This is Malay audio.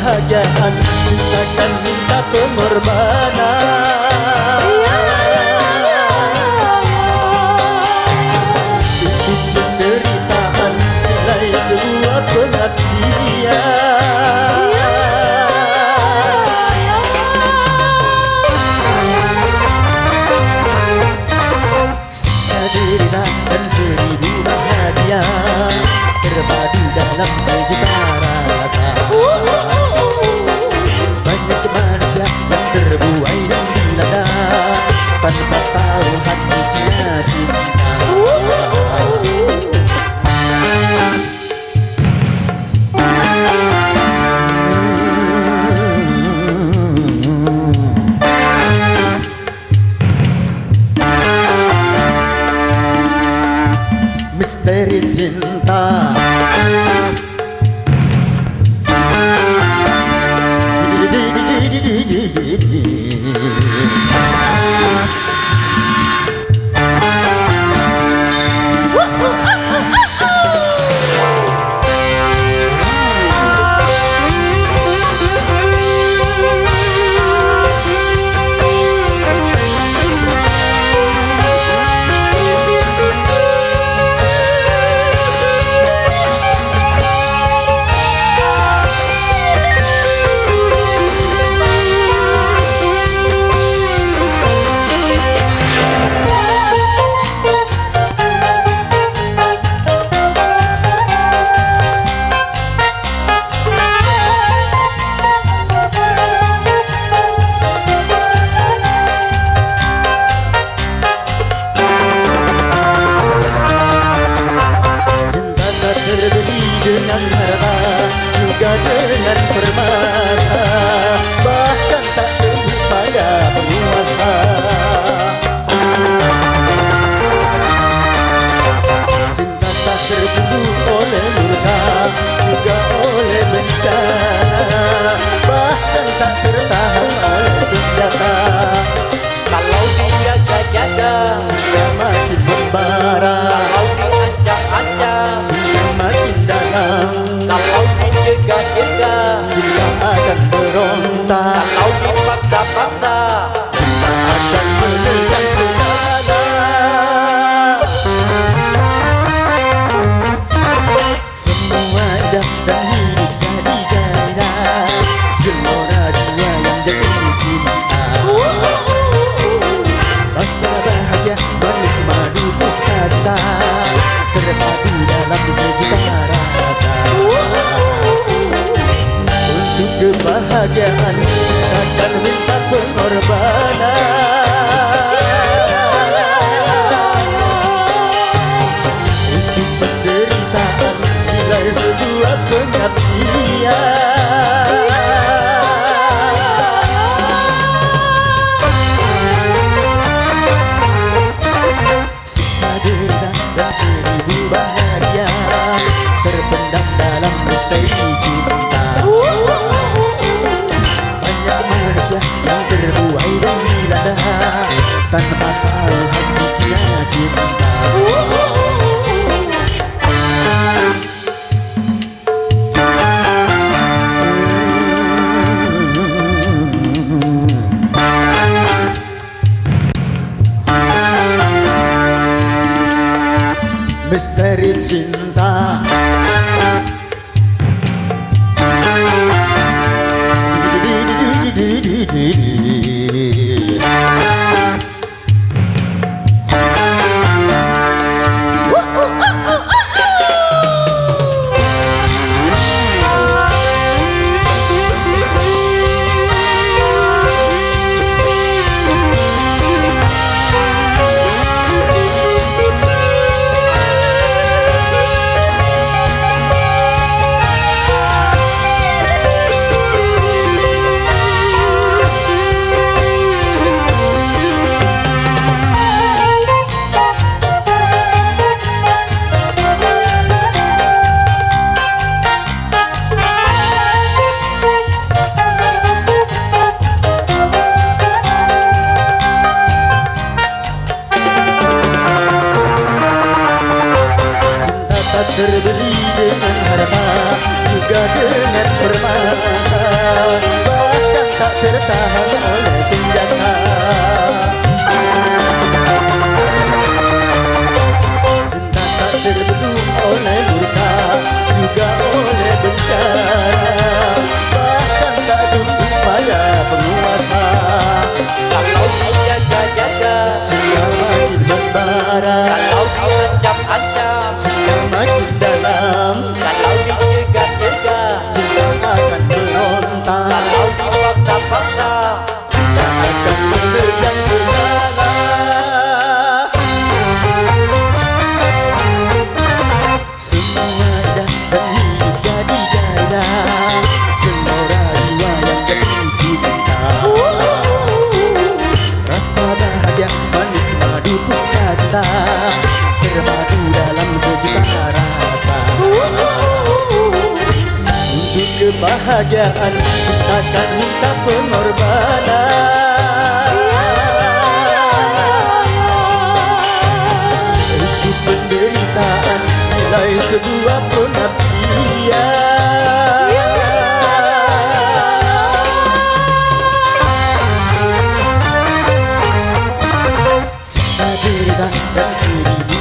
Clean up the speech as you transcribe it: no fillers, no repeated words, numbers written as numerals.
kebahagiaan ciptakan minta pengorbanan. Untuk penderitaan nilai sebuah pengabdian. Siksa derita dan seribu bahagia terpadu dalam sejuta rasa. Banyak manusia yang terbuai dan dilanda tanpa tahu hakikatnya cinta. Misteri cinta. Dengan harta juga dengan permata, bahkan tak tunduk pada penguasa. Cinta tak terbelenggu oleh murka, juga oleh bencana, bahkan tak tertahan oleh senjata. Kalau dijaga-jaga, cinta makin membara. kalau diancam-ancam, cinta makin dalam. kalau dijaga-jaga, cinta akan berontak. kalau dipaksa-paksa, cinta akan menekan segala. Semua dah dan hidup jadi gairah, gelora dia yang jatuh cinta. Rasa bahagia manis madu dusta terpadu dalam sejuta rasa. Untuk kebahagiaan ciptakan minta pengorbanan. Untuk penderitaan nilai sebuah pengabdian. Siksa derita dan seribu bahagia terpendam dalam misteri cinta. Banyak manusia yang terbuai dan dilanda tanpa tahu hakikatnya cinta. tahan oleh senjata. Cinta tak terbendung oleh murka, juga oleh bencana, bahkan tak tunduk pada penguasa. Kalau dijaga-jaga, Cinta makin membara, kalau diancam-ancam, cinta makin dalam, kalau dicegah-cegah, cinta akan berontak, kalau dipaksa-paksa, cinta akan menerjang segala. Semua dah dan hidup jadi gairah, gelora jiwa yang jatuh cinta. Rasa bahagia manis madu puspa cinta, terpadu dalam sejuta rasa. Untuk kebahagiaan cinta kan minta pengorbanan. Untuk penderitaan nilai sebuah pengabdian. Siksa derita dan seribu